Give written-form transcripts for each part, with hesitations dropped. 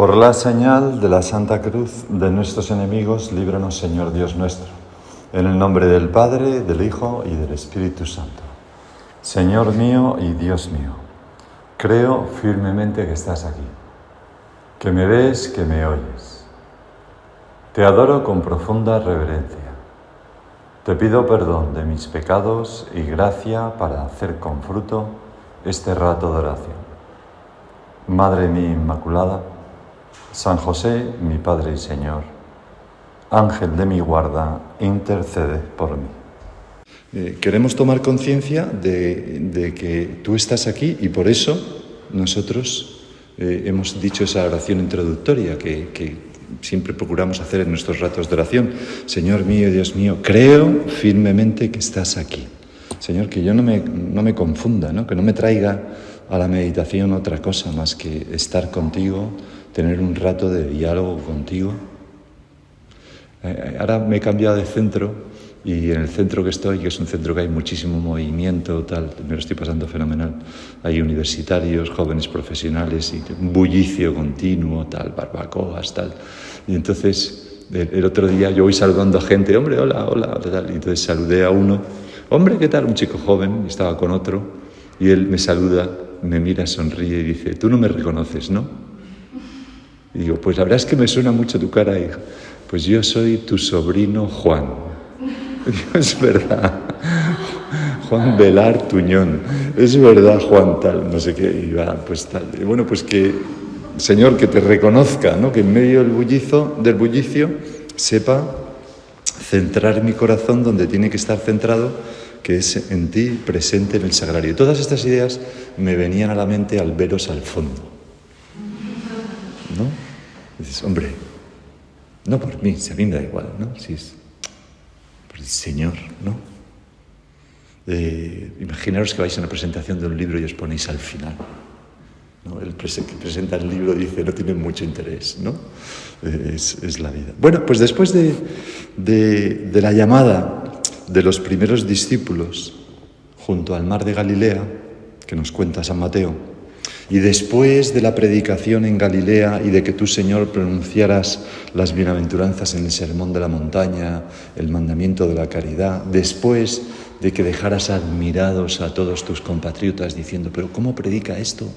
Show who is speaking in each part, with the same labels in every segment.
Speaker 1: Por la señal de la Santa Cruz de nuestros enemigos, líbranos, Señor Dios nuestro. En el nombre del Padre, del Hijo y del Espíritu Santo. Señor mío y Dios mío, creo firmemente que estás aquí, que me ves, que me oyes. Te adoro con profunda reverencia. Te pido perdón de mis pecados y gracia para hacer con fruto este rato de oración. Madre mía Inmaculada, San José, mi Padre y Señor, Ángel de mi guarda, intercede por mí. Queremos tomar conciencia de que tú estás aquí y por eso nosotros hemos dicho esa oración introductoria que siempre procuramos hacer en nuestros ratos de oración. Señor mío, Dios mío, creo firmemente que estás aquí. Señor, que yo no me confunda, ¿no? Que no me traiga a la meditación otra cosa más que estar contigo, tener un rato de diálogo contigo. Ahora me he cambiado de centro y en el centro que estoy, que es un centro que hay muchísimo movimiento, tal, me lo estoy pasando fenomenal. Hay universitarios, jóvenes profesionales y un bullicio continuo, tal, barbacoas, tal. Y entonces el otro día yo voy saludando a gente, hombre, hola, hola, tal. Y entonces saludé a uno, hombre, ¿qué tal? Un chico joven, estaba con otro y él me saluda, me mira, sonríe y dice, tú no me reconoces, ¿no? Y digo, pues la verdad es que me suena mucho tu cara, hijo. Pues yo soy tu sobrino Juan. Digo, es verdad. Juan Velar Tuñón. Es verdad, Juan tal, no sé qué. Y va, pues tal. Y bueno, pues que, Señor, que te reconozca, ¿no? Que en medio del bullicio sepa centrar mi corazón donde tiene que estar centrado, que es en ti, presente en el sagrario. Y todas estas ideas me venían a la mente al veros al fondo. ¿No? Dices, hombre, no por mí, si a mí me da igual, ¿no? Si es por el Señor, ¿no? Imaginaros que vais a una presentación de un libro y os ponéis al final, ¿no? El que presenta el libro dice, no tiene mucho interés, ¿no? Es la vida. Bueno, pues después de la llamada de los primeros discípulos junto al mar de Galilea, que nos cuenta San Mateo, y después de la predicación en Galilea y de que tú, Señor, pronunciaras las bienaventuranzas en el sermón de la montaña, el mandamiento de la caridad, después de que dejaras admirados a todos tus compatriotas diciendo, pero ¿cómo predica esto?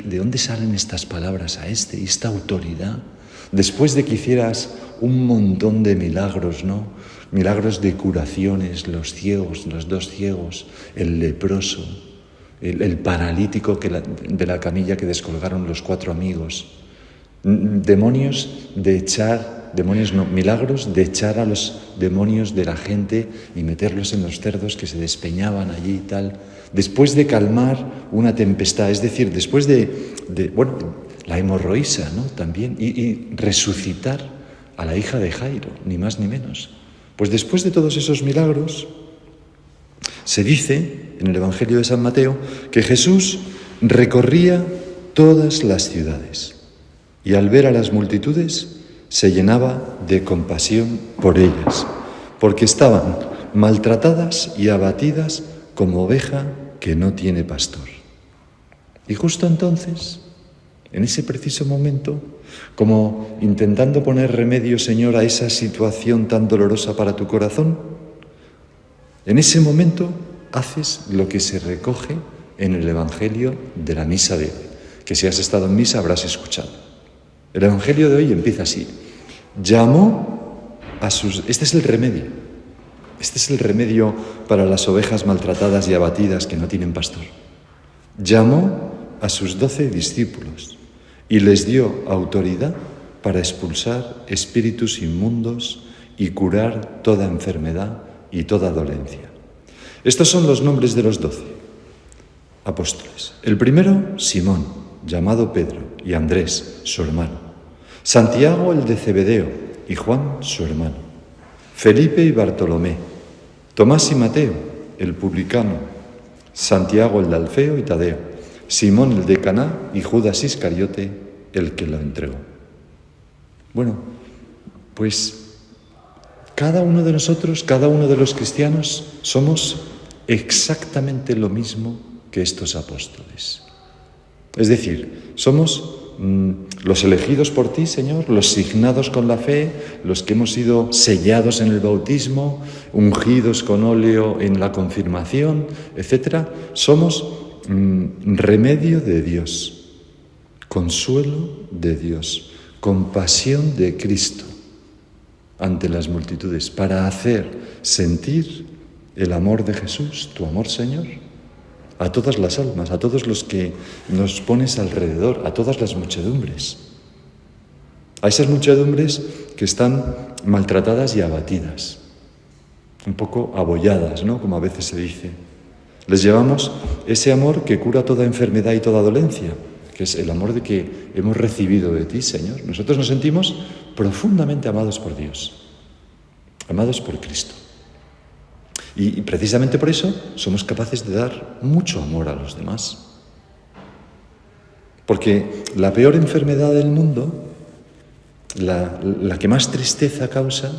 Speaker 1: ¿De dónde salen estas palabras a y esta autoridad? Después de que hicieras un montón de milagros, ¿no? Milagros de curaciones, los ciegos, los 2 ciegos, el leproso, el paralítico de la camilla que descolgaron los 4 amigos. Milagros de echar a los demonios de la gente y meterlos en los cerdos que se despeñaban allí y tal. Después de calmar una tempestad, es decir, después de la hemorroísa, ¿no? También, y resucitar a la hija de Jairo, ni más ni menos. Pues después de todos esos milagros, se dice en el Evangelio de San Mateo que Jesús recorría todas las ciudades y al ver a las multitudes se llenaba de compasión por ellas, porque estaban maltratadas y abatidas como oveja que no tiene pastor. Y justo entonces, en ese preciso momento, como intentando poner remedio, Señor, a esa situación tan dolorosa para tu corazón, en ese momento haces lo que se recoge en el Evangelio de la misa de hoy, que si has estado en misa habrás escuchado. El Evangelio de hoy empieza así. Llamó a sus... Este es el remedio para las ovejas maltratadas y abatidas que no tienen pastor. Llamó a sus 12 discípulos y les dio autoridad para expulsar espíritus inmundos y curar toda enfermedad y toda dolencia. Estos son los nombres de los 12 apóstoles. El primero, Simón, llamado Pedro, y Andrés, su hermano. Santiago, el de Zebedeo, y Juan, su hermano. Felipe y Bartolomé. Tomás y Mateo, el publicano. Santiago, el de Alfeo y Tadeo. Simón, el de Caná, y Judas Iscariote, el que lo entregó. Bueno, pues cada uno de nosotros, cada uno de los cristianos, somos exactamente lo mismo que estos apóstoles. Es decir, somos los elegidos por ti, Señor, los signados con la fe, los que hemos sido sellados en el bautismo, ungidos con óleo en la confirmación, etc., somos remedio de Dios, consuelo de Dios, compasión de Cristo ante las multitudes, para hacer sentir el amor de Jesús, tu amor, Señor, a todas las almas, a todos los que nos pones alrededor, a todas las muchedumbres, a esas muchedumbres que están maltratadas y abatidas, un poco abolladas, ¿no?, como a veces se dice. Les llevamos ese amor que cura toda enfermedad y toda dolencia, que es el amor de que hemos recibido de ti, Señor. Nosotros nos sentimos profundamente amados por Dios, amados por Cristo. Y precisamente por eso somos capaces de dar mucho amor a los demás. Porque la peor enfermedad del mundo, la que más tristeza causa,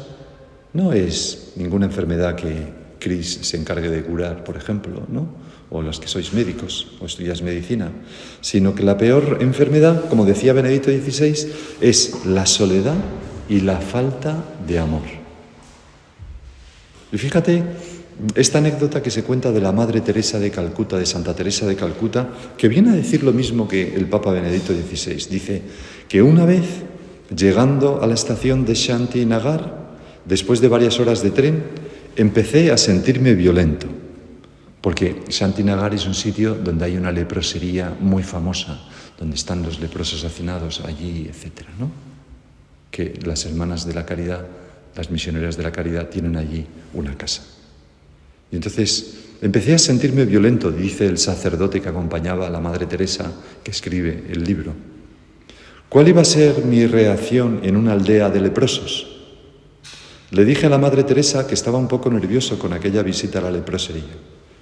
Speaker 1: no es ninguna enfermedad que Cris se encargue de curar, por ejemplo, ¿no?, o los que sois médicos o estudiáis medicina, sino que la peor enfermedad, como decía Benedicto XVI, es la soledad y la falta de amor. Y fíjate esta anécdota que se cuenta de la Madre Teresa de Calcuta, de Santa Teresa de Calcuta, que viene a decir lo mismo que el Papa Benedicto XVI. Dice que una vez, llegando a la estación de Shanti Nagar, después de varias horas de tren, empecé a sentirme violento, porque Shanti Nagar es un sitio donde hay una leprosería muy famosa, donde están los leprosos hacinados allí, etcétera, ¿no?, que las hermanas de la caridad, las misioneras de la caridad, tienen allí una casa. Y entonces empecé a sentirme violento, dice el sacerdote que acompañaba a la Madre Teresa, que escribe el libro. ¿Cuál iba a ser mi reacción en una aldea de leprosos? Le dije a la Madre Teresa que estaba un poco nervioso con aquella visita a la leprosería.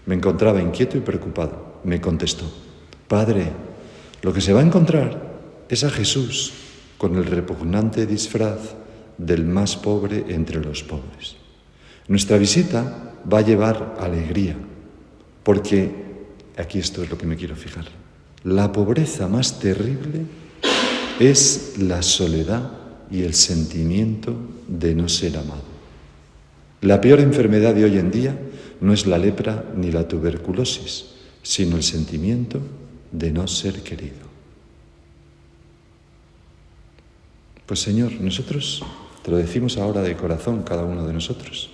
Speaker 1: Me encontraba inquieto y preocupado. Me contestó: Padre, lo que se va a encontrar es a Jesús con el repugnante disfraz del más pobre entre los pobres. Nuestra visita va a llevar alegría, porque, aquí esto es lo que me quiero fijar, la pobreza más terrible es la soledad y el sentimiento de no ser amado. La peor enfermedad de hoy en día no es la lepra ni la tuberculosis, sino el sentimiento de no ser querido. Pues Señor, nosotros te lo decimos ahora de corazón, cada uno de nosotros.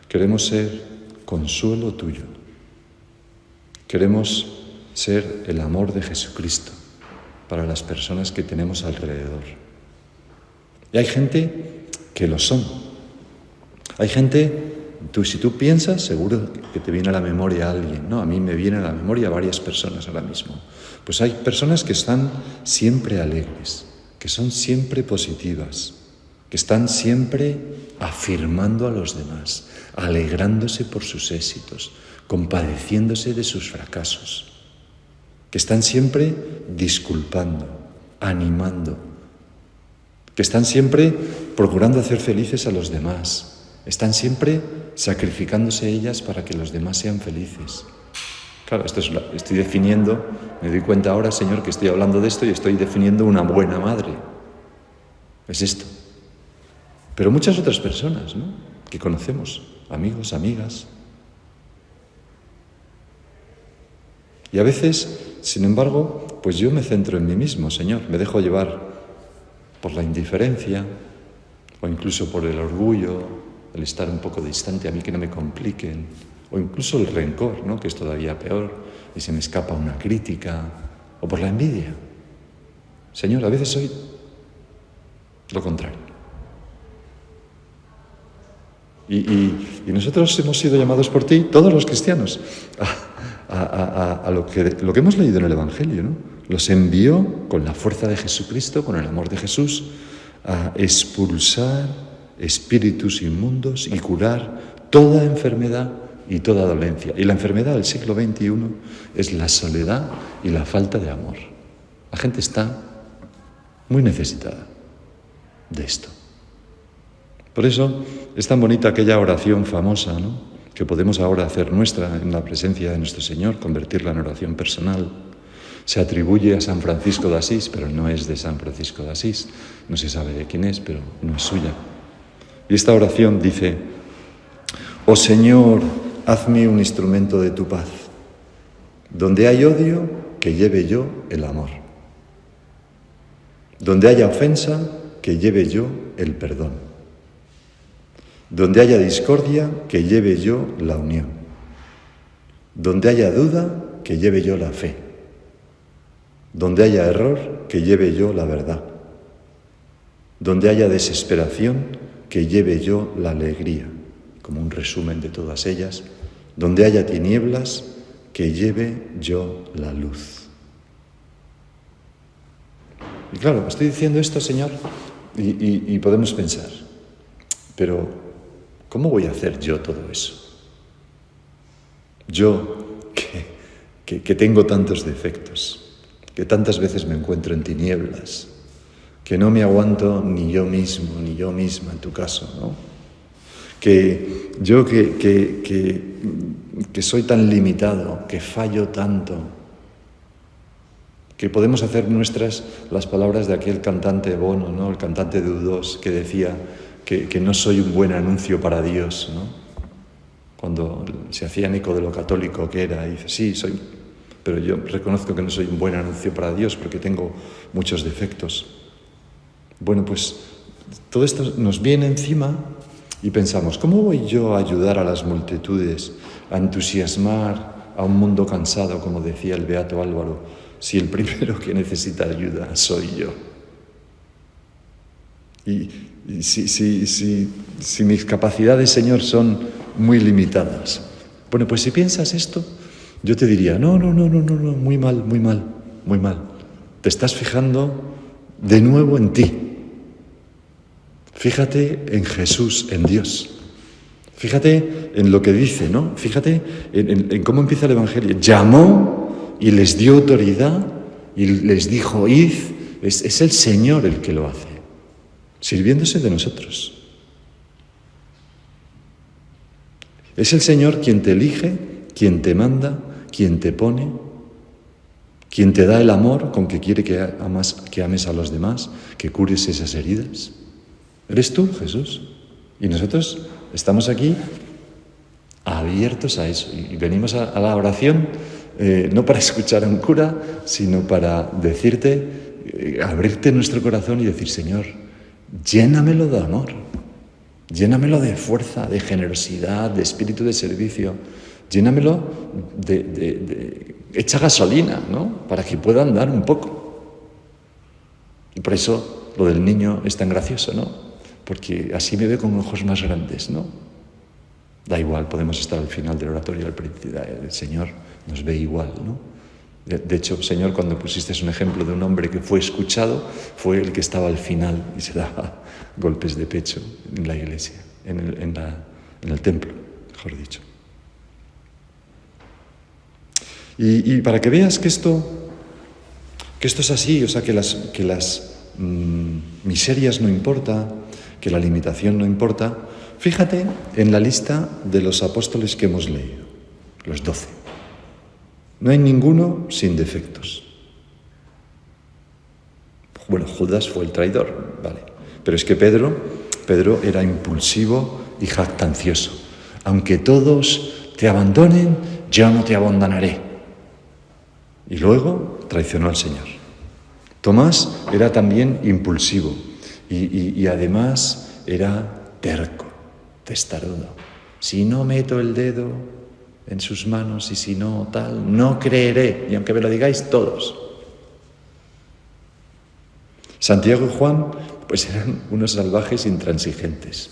Speaker 1: Queremos ser consuelo tuyo. Queremos ser el amor de Jesucristo para las personas que tenemos alrededor. Y hay gente que lo son. Hay gente, si tú piensas, seguro que te viene a la memoria alguien, ¿no? A mí me viene a la memoria varias personas ahora mismo. Pues hay personas que están siempre alegres, que son siempre positivas, que están siempre afirmando a los demás, alegrándose por sus éxitos, compadeciéndose de sus fracasos, que están siempre disculpando, animando, que están siempre procurando hacer felices a los demás, están siempre sacrificándose ellas para que los demás sean felices. Claro, estoy definiendo, me doy cuenta ahora, Señor, que estoy hablando de esto y estoy definiendo una buena madre. Es esto. Pero muchas otras personas, ¿no?, que conocemos, amigos, amigas. Y a veces, sin embargo, pues yo me centro en mí mismo, Señor, me dejo llevar por la indiferencia o incluso por el orgullo, el estar un poco distante, a mí que no me compliquen, o incluso el rencor, ¿no?, que es todavía peor, y se me escapa una crítica, o por la envidia. Señor, a veces soy lo contrario. Y nosotros hemos sido llamados por ti, todos los cristianos, a lo que hemos leído en el Evangelio, ¿no? Los envió con la fuerza de Jesucristo, con el amor de Jesús, a expulsar espíritus inmundos y curar toda enfermedad y toda dolencia. Y la enfermedad del siglo XXI es la soledad y la falta de amor. La gente está muy necesitada de esto. Por eso es tan bonita aquella oración famosa, ¿no?, que podemos ahora hacer nuestra en la presencia de nuestro Señor, convertirla en oración personal. Se atribuye a San Francisco de Asís, pero no es de San Francisco de Asís. No se sabe de quién es, pero no es suya. Y esta oración dice: «Oh Señor, hazme un instrumento de tu paz. Donde hay odio, que lleve yo el amor. Donde haya ofensa, que lleve yo el perdón. Donde haya discordia, que lleve yo la unión. Donde haya duda, que lleve yo la fe. Donde haya error, que lleve yo la verdad. Donde haya desesperación, que lleve yo la alegría», como un resumen de todas ellas. Donde haya tinieblas, que lleve yo la luz. Y claro, estoy diciendo esto, Señor, y podemos pensar, pero ¿cómo voy a hacer yo todo eso? Yo, que tengo tantos defectos, que tantas veces me encuentro en tinieblas, que no me aguanto ni yo mismo, ni yo misma en tu caso, ¿no? Que yo que soy tan limitado, que fallo tanto, que podemos hacer nuestras las palabras de aquel cantante Bono, ¿no? El cantante de U2, que decía que no soy un buen anuncio para Dios, ¿no? Cuando se hacían eco de lo católico que era, y dice, sí, soy, pero yo reconozco que no soy un buen anuncio para Dios porque tengo muchos defectos. Bueno, pues todo esto nos viene encima y pensamos, ¿cómo voy yo a ayudar a las multitudes, a entusiasmar a un mundo cansado, como decía el beato Álvaro, si el primero que necesita ayuda soy yo? Y si mis capacidades, Señor, son muy limitadas. Bueno, pues si piensas esto, yo te diría, no, muy mal. Te estás fijando de nuevo en ti. Fíjate en Jesús, en Dios. Fíjate en lo que dice, ¿no? Fíjate en cómo empieza el Evangelio. Llamó y les dio autoridad y les dijo, id. Es el Señor el que lo hace, sirviéndose de nosotros. Es el Señor quien te elige, quien te manda, quien te pone, quien te da el amor con que quiere que ames a los demás, que cures esas heridas. Eres tú, Jesús. Y nosotros estamos aquí abiertos a eso. Y venimos a la oración no para escuchar a un cura, sino para decirte, abrirte nuestro corazón y decir, Señor, llénamelo de amor, llénamelo de fuerza, de generosidad, de espíritu de servicio, llénamelo de echa gasolina, ¿no? Para que pueda andar un poco. Y por eso lo del niño es tan gracioso, ¿no? Porque así me ve con ojos más grandes, ¿no? Da igual, podemos estar al final del oratorio, al principio, el Señor nos ve igual, ¿no? De hecho, Señor, cuando pusiste un ejemplo de un hombre que fue escuchado, fue el que estaba al final y se daba golpes de pecho en la iglesia, en el templo, mejor dicho. Y para que veas que esto es así, o sea, que las miserias no importa, que la limitación no importa, fíjate en la lista de los apóstoles que hemos leído, los 12. No hay ninguno sin defectos. Bueno, Judas fue el traidor, vale. Pero es que Pedro era impulsivo y jactancioso. Aunque todos te abandonen, yo no te abandonaré. Y luego traicionó al Señor. Tomás era también impulsivo y además era terco, testarudo. Si no meto el dedo en sus manos y si no tal, no creeré, y aunque me lo digáis todos. Santiago y Juan, pues eran unos salvajes intransigentes.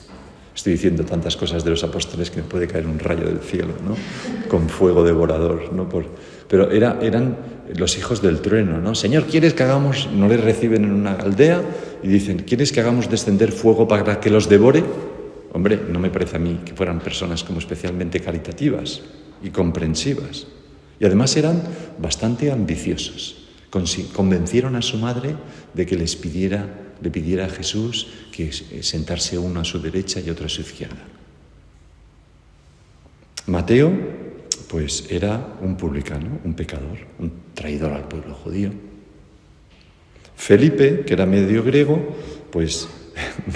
Speaker 1: Estoy diciendo tantas cosas de los apóstoles que me puede caer un rayo del cielo, ¿no? Con fuego devorador, ¿no? Pero eran los hijos del trueno, ¿no? Señor, ¿quieres que hagamos? No les reciben en una aldea y dicen, ¿quieres que hagamos descender fuego para que los devore? Hombre, no me parece a mí que fueran personas como especialmente caritativas y comprensivas. Y además eran bastante ambiciosos. Convencieron a su madre de que le pidiera a Jesús que sentarse uno a su derecha y otro a su izquierda. Mateo, pues era un publicano, un pecador, un traidor al pueblo judío. Felipe, que era medio griego, pues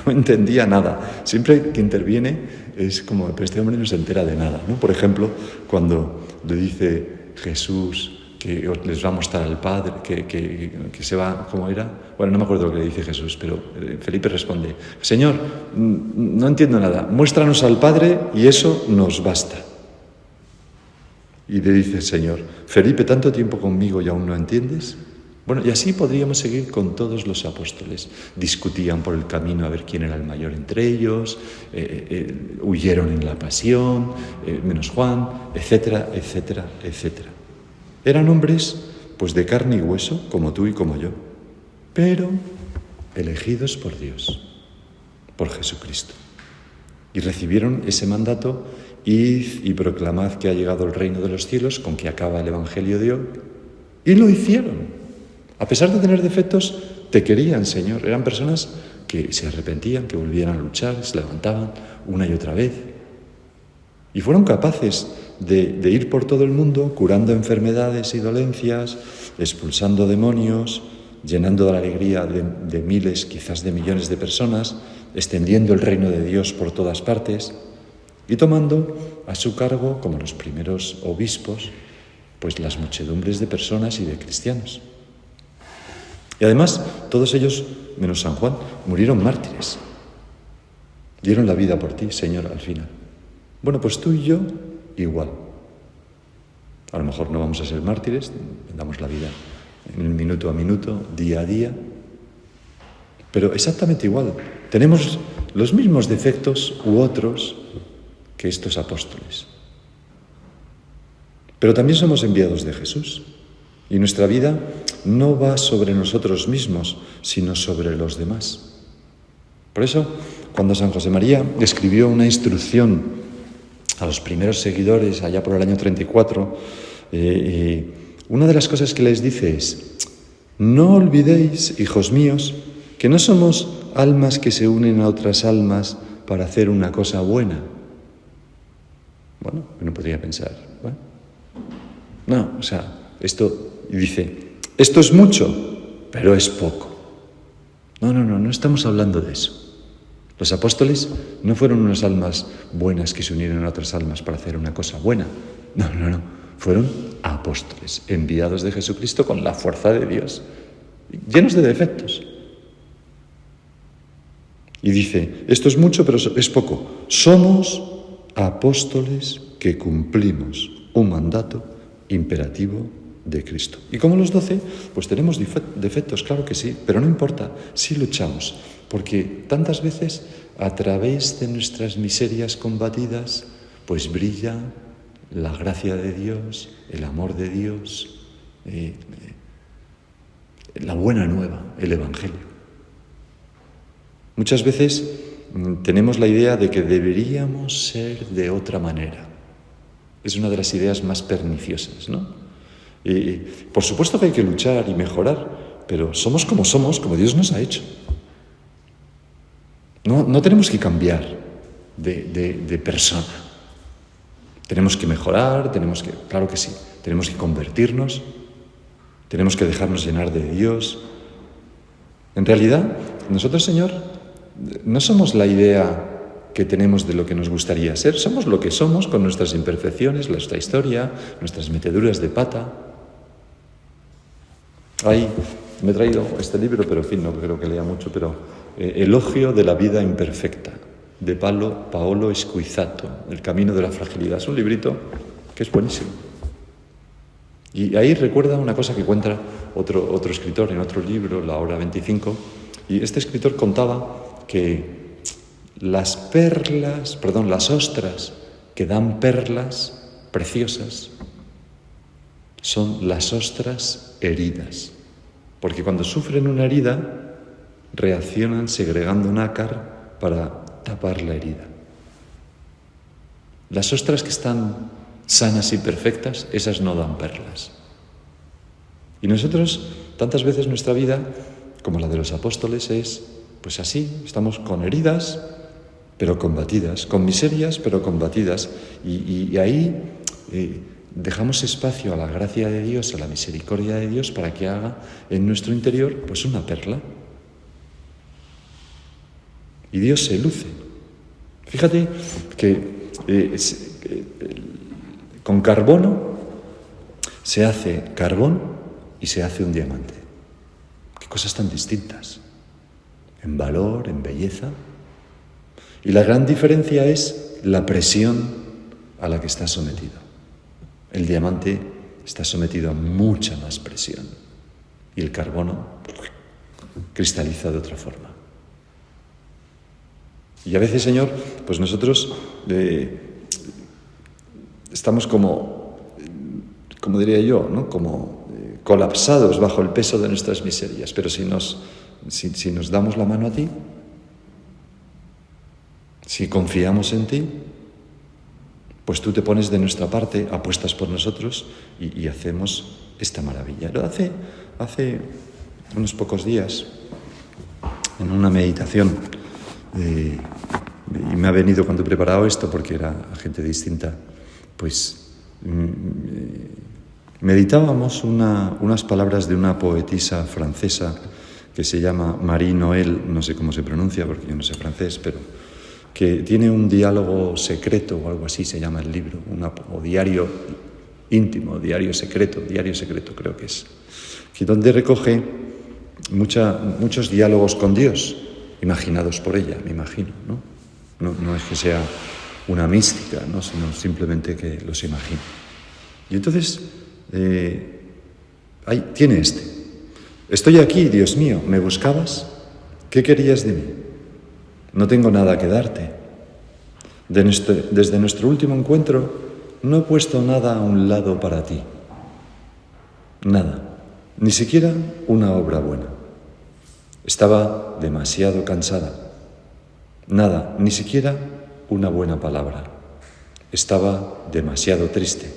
Speaker 1: no entendía nada. Siempre que interviene es como, pero este hombre no se entera de nada, ¿no? Por ejemplo, cuando le dice Jesús que les va a mostrar al Padre, que se va, ¿cómo era? Bueno, no me acuerdo lo que le dice Jesús, pero Felipe responde, Señor, no entiendo nada, muéstranos al Padre y eso nos basta. Y le dice el Señor, Felipe, ¿tanto tiempo conmigo y aún no entiendes? Bueno, y así podríamos seguir con todos los apóstoles. Discutían por el camino a ver quién era el mayor entre ellos, huyeron en la pasión, menos Juan, etcétera, etcétera, etcétera. Eran hombres, pues de carne y hueso, como tú y como yo, pero elegidos por Dios, por Jesucristo. Y recibieron ese mandato, id y proclamad que ha llegado el reino de los cielos, con que acaba el Evangelio de hoy, y lo hicieron. A pesar de tener defectos, te querían, Señor. Eran personas que se arrepentían, que volvían a luchar, se levantaban una y otra vez. Y fueron capaces de ir por todo el mundo curando enfermedades y dolencias, expulsando demonios, llenando de la alegría de miles, quizás de millones de personas, extendiendo el reino de Dios por todas partes y tomando a su cargo, como los primeros obispos, pues las muchedumbres de personas y de cristianos. Y además, todos ellos, menos San Juan, murieron mártires. Dieron la vida por ti, Señor, al final. Bueno, pues tú y yo, igual. A lo mejor no vamos a ser mártires, damos la vida en minuto a minuto, día a día, pero exactamente igual. Tenemos los mismos defectos u otros que estos apóstoles. Pero también somos enviados de Jesús. Y nuestra vida no va sobre nosotros mismos, sino sobre los demás. Por eso, cuando San José María escribió una instrucción a los primeros seguidores, allá por el año 34, una de las cosas que les dice es, no olvidéis, hijos míos, que no somos almas que se unen a otras almas para hacer una cosa buena. Bueno, uno podría pensar, bueno, no, o sea, esto... Y dice, esto es mucho, pero es poco. No estamos hablando de eso. Los apóstoles no fueron unas almas buenas que se unieron a otras almas para hacer una cosa buena. No. Fueron apóstoles, enviados de Jesucristo con la fuerza de Dios, llenos de defectos. Y dice, esto es mucho, pero es poco. Somos apóstoles que cumplimos un mandato imperativo de Cristo. Y como los 12, pues tenemos defectos, claro que sí, pero no importa, sí luchamos, porque tantas veces a través de nuestras miserias combatidas, pues brilla la gracia de Dios, el amor de Dios, la buena nueva, el Evangelio. Muchas veces tenemos la idea de que deberíamos ser de otra manera. Es una de las ideas más perniciosas, ¿no? Y por supuesto que hay que luchar y mejorar, pero somos, como Dios nos ha hecho. No tenemos que cambiar de persona. Tenemos que mejorar, claro que sí, tenemos que convertirnos, tenemos que dejarnos llenar de Dios. En realidad, nosotros, Señor, no somos la idea que tenemos de lo que nos gustaría ser, somos lo que somos con nuestras imperfecciones, nuestra historia, nuestras meteduras de pata. Me he traído este libro, pero en fin, no creo que lea mucho, pero Elogio de la vida imperfecta, de Paolo Squizzato, El camino de la fragilidad. Es un librito que es buenísimo. Y ahí recuerda una cosa que cuenta otro escritor en otro libro, La hora 25, y este escritor contaba que las ostras que dan perlas preciosas son las ostras heridas, porque cuando sufren una herida reaccionan segregando nácar para tapar la herida. Las ostras que están sanas y perfectas, esas no dan perlas. Y nosotros, tantas veces nuestra vida, como la de los apóstoles, es pues así, estamos con heridas, pero combatidas, con miserias, pero combatidas. Y ahí dejamos espacio a la gracia de Dios, a la misericordia de Dios, para que haga en nuestro interior pues una perla. Y Dios se luce. Fíjate que con carbono se hace carbón y se hace un diamante. Qué cosas tan distintas, en valor, en belleza. Y la gran diferencia es la presión a la que está sometido. El diamante está sometido a mucha más presión y el carbono cristaliza de otra forma. Y a veces, Señor, pues nosotros estamos como diría yo, ¿no? Como colapsados bajo el peso de nuestras miserias. Pero si nos damos la mano a ti, si confiamos en ti, pues tú te pones de nuestra parte, apuestas por nosotros y hacemos esta maravilla. Hace unos pocos días, en una meditación, y me ha venido cuando he preparado esto, porque era gente distinta, pues meditábamos unas palabras de una poetisa francesa que se llama Marie Noël, no sé cómo se pronuncia porque yo no sé francés, pero que tiene un diálogo secreto o algo así se llama el libro, o diario íntimo, diario secreto creo que es, donde recoge muchos diálogos con Dios, imaginados por ella, me imagino, ¿no? No es que sea una mística, ¿no? Sino simplemente que los imagino. Y entonces, tiene estoy aquí, Dios mío, ¿me buscabas? ¿Qué querías de mí? No tengo nada que darte. Desde nuestro último encuentro no he puesto nada a un lado para ti. Nada. Ni siquiera una obra buena. Estaba demasiado cansada. Nada, ni siquiera una buena palabra. Estaba demasiado triste.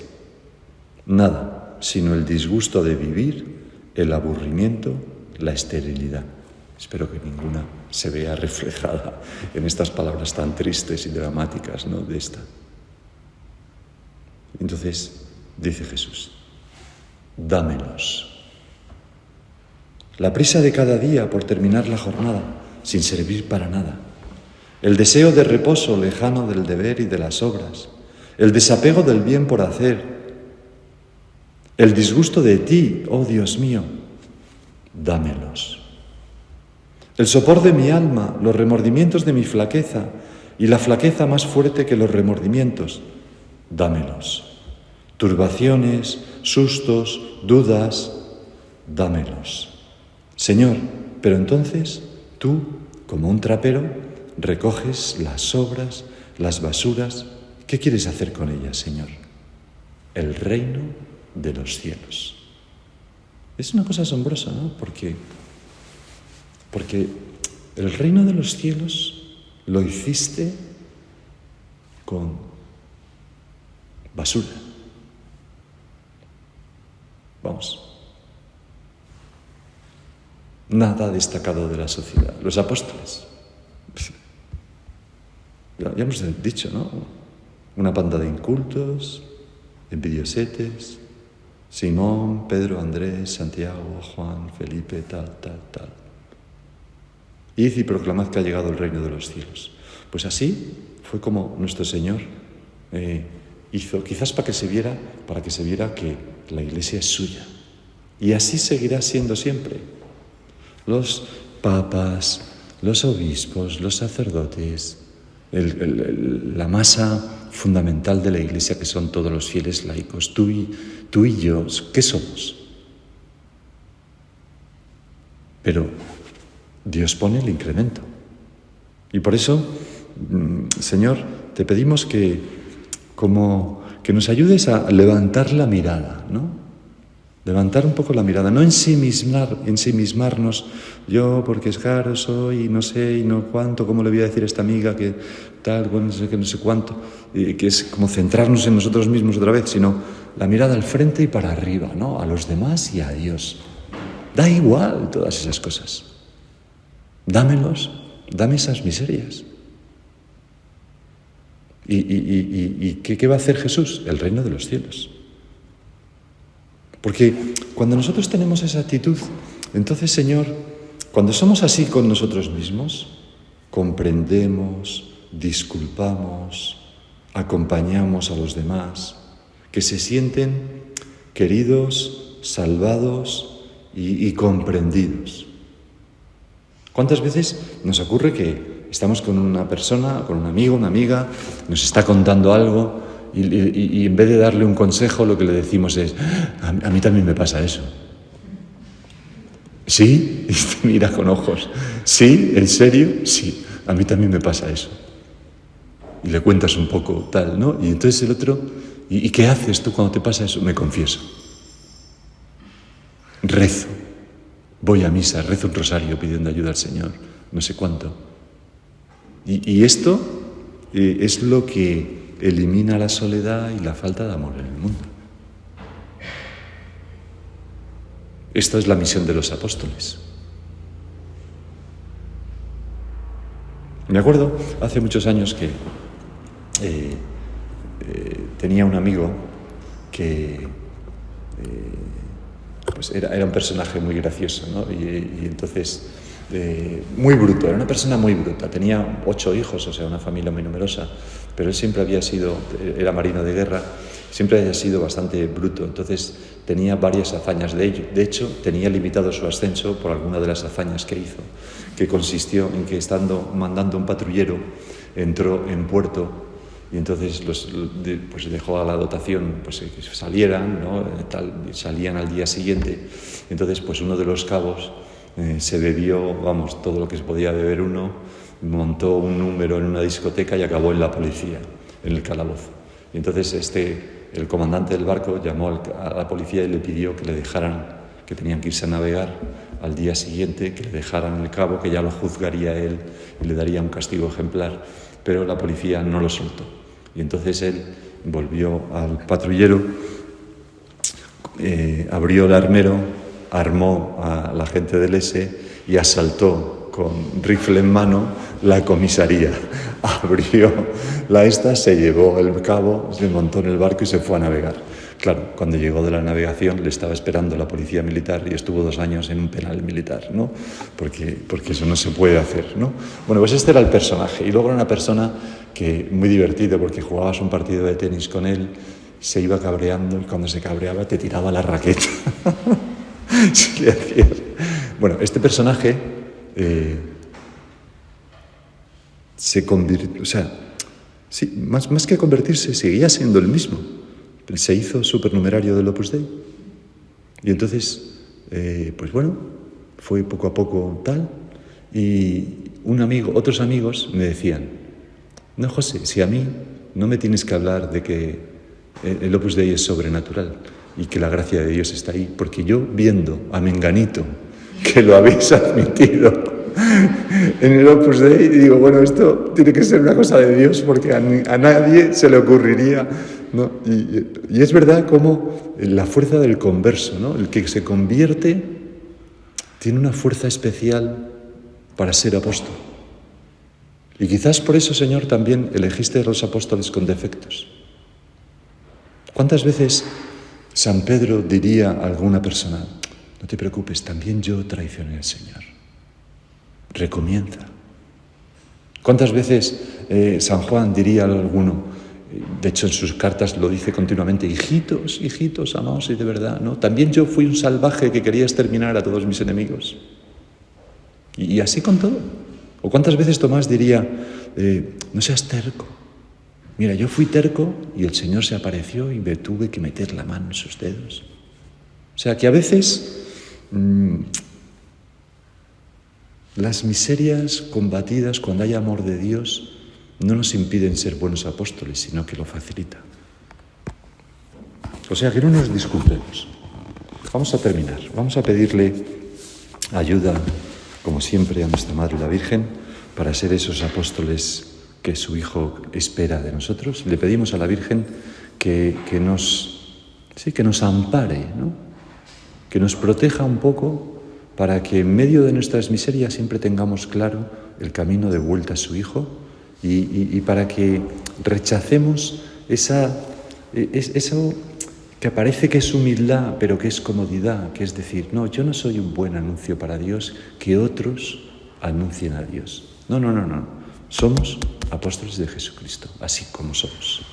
Speaker 1: Nada, sino el disgusto de vivir, el aburrimiento, la esterilidad. Espero que ninguna se vea reflejada en estas palabras tan tristes y dramáticas, ¿no? De esta. Entonces, dice Jesús, dámelos. La prisa de cada día por terminar la jornada sin servir para nada. El deseo de reposo lejano del deber y de las obras. El desapego del bien por hacer. El disgusto de ti, oh Dios mío, dámelos. El sopor de mi alma, los remordimientos de mi flaqueza y la flaqueza más fuerte que los remordimientos, dámelos. Turbaciones, sustos, dudas, dámelos. Señor, pero entonces tú, como un trapero, recoges las sobras, las basuras. ¿Qué quieres hacer con ellas, Señor? El reino de los cielos. Es una cosa asombrosa, ¿no? Porque el reino de los cielos lo hiciste con basura. Vamos. Nada destacado de la sociedad. Los apóstoles. Ya hemos dicho, ¿no? Una panda de incultos, envidiosetes, Simón, Pedro, Andrés, Santiago, Juan, Felipe, tal. Id y proclamad que ha llegado el reino de los cielos. Pues así fue como nuestro Señor hizo, quizás para que se viera que la Iglesia es suya. Y así seguirá siendo siempre. Los papas, los obispos, los sacerdotes, la masa fundamental de la Iglesia, que son todos los fieles laicos, tú y yo, ¿qué somos? Pero Dios pone el incremento. Y por eso, Señor, te pedimos que nos ayudes a levantar la mirada, ¿no? Levantar un poco la mirada, no ensimismarnos, yo porque es caro soy, y no sé, y no cuánto, cómo le voy a decir a esta amiga que tal, bueno, no sé cuánto, y que es como centrarnos en nosotros mismos otra vez, sino la mirada al frente y para arriba, ¿no? A los demás y a Dios. Da igual todas esas cosas. Dámelos, dame esas miserias. ¿Y qué va a hacer Jesús? El reino de los cielos. Porque cuando nosotros tenemos esa actitud, entonces, Señor, cuando somos así con nosotros mismos, comprendemos, disculpamos, acompañamos a los demás, que se sienten queridos, salvados y comprendidos. ¿Cuántas veces nos ocurre que estamos con una persona, con un amigo, una amiga, nos está contando algo y en vez de darle un consejo lo que le decimos es: a mí también me pasa eso? ¿Sí? Y te mira con ojos. ¿Sí? ¿En serio? Sí, a mí también me pasa eso. Y le cuentas un poco tal, ¿no? Y entonces el otro: ¿y qué haces tú cuando te pasa eso? Me confieso. Rezo. Voy a misa, rezo un rosario pidiendo ayuda al Señor, no sé cuánto. Y esto es lo que elimina la soledad y la falta de amor en el mundo. Esto es la misión de los apóstoles. Me acuerdo hace muchos años que tenía un amigo que pues era un personaje muy gracioso, ¿no? Y entonces muy bruto, era una persona muy bruta. Tenía 8 hijos, o sea, una familia muy numerosa, pero él siempre era marino de guerra, siempre había sido bastante bruto. Entonces tenía varias hazañas de ello. De hecho, tenía limitado su ascenso por alguna de las hazañas que hizo, que consistió en que, mandando un patrullero, entró en puerto y entonces pues dejó a la dotación pues, que salieran, ¿no? Salían al día siguiente. Entonces, pues uno de los cabos se bebió, todo lo que se podía beber uno, montó un número en una discoteca y acabó en la policía, en el calabozo. Y entonces el comandante del barco llamó a la policía y le pidió que le dejaran, que tenían que irse a navegar al día siguiente, que le dejaran el cabo, que ya lo juzgaría él y le daría un castigo ejemplar, pero la policía no lo soltó. Y entonces él volvió al patrullero, abrió el armero, armó a la gente del S y asaltó con rifle en mano la comisaría. Abrió se llevó el cabo, se montó en el barco y se fue a navegar. Claro, cuando llegó de la navegación le estaba esperando la policía militar y estuvo 2 años en un penal militar, ¿no? Porque eso no se puede hacer, ¿no? Bueno, pues este era el personaje. Y luego era una persona que muy divertida, porque jugabas un partido de tenis con él, se iba cabreando y cuando se cabreaba te tiraba la raqueta. Sí, le hacías. Bueno, este personaje se convirtió, o sea, sí, más que convertirse, seguía siendo el mismo. Se hizo supernumerario del Opus Dei. Y entonces, pues bueno, fue poco a poco tal. Y otros amigos me decían: no, José, si a mí no me tienes que hablar de que el Opus Dei es sobrenatural y que la gracia de Dios está ahí, porque yo, viendo a menganito que lo habéis admitido en el Opus Dei, digo, bueno, esto tiene que ser una cosa de Dios, porque a nadie se le ocurriría, ¿no? Y es verdad como la fuerza del converso, ¿no? El que se convierte tiene una fuerza especial para ser apóstol. Y quizás por eso, Señor, también elegiste a los apóstoles con defectos. ¿Cuántas veces San Pedro diría a alguna persona: no te preocupes, también yo traicioné al Señor, recomienza? ¿Cuántas veces San Juan diría a alguno, de hecho en sus cartas lo dice continuamente: hijitos, hijitos, amaos y de verdad, ¿no? También yo fui un salvaje que quería exterminar a todos mis enemigos. Y así con todo. ¿O cuántas veces Tomás diría: no seas terco? Mira, yo fui terco y el Señor se apareció y me tuve que meter la mano en sus dedos. O sea que a veces las miserias combatidas, cuando hay amor de Dios, no nos impiden ser buenos apóstoles, sino que lo facilita. O sea que no nos disculpemos. Vamos a terminar. Vamos a pedirle ayuda, como siempre, a nuestra Madre la Virgen, para ser esos apóstoles que su Hijo espera de nosotros. Le pedimos a la Virgen que nos ampare, ¿no? Que nos proteja un poco, para que en medio de nuestras miserias siempre tengamos claro el camino de vuelta a su Hijo, y para que rechacemos eso que parece que es humildad, pero que es comodidad, que es decir, no, yo no soy un buen anuncio para Dios, que otros anuncien a Dios. No. Somos apóstoles de Jesucristo, así como somos.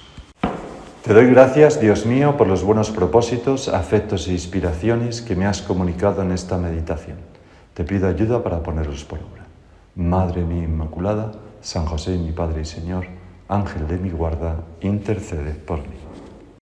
Speaker 1: Te doy gracias, Dios mío, por los buenos propósitos, afectos e inspiraciones que me has comunicado en esta meditación. Te pido ayuda para ponerlos por obra. Madre mía Inmaculada, San José, mi Padre y Señor, Ángel de mi guarda, intercede por mí.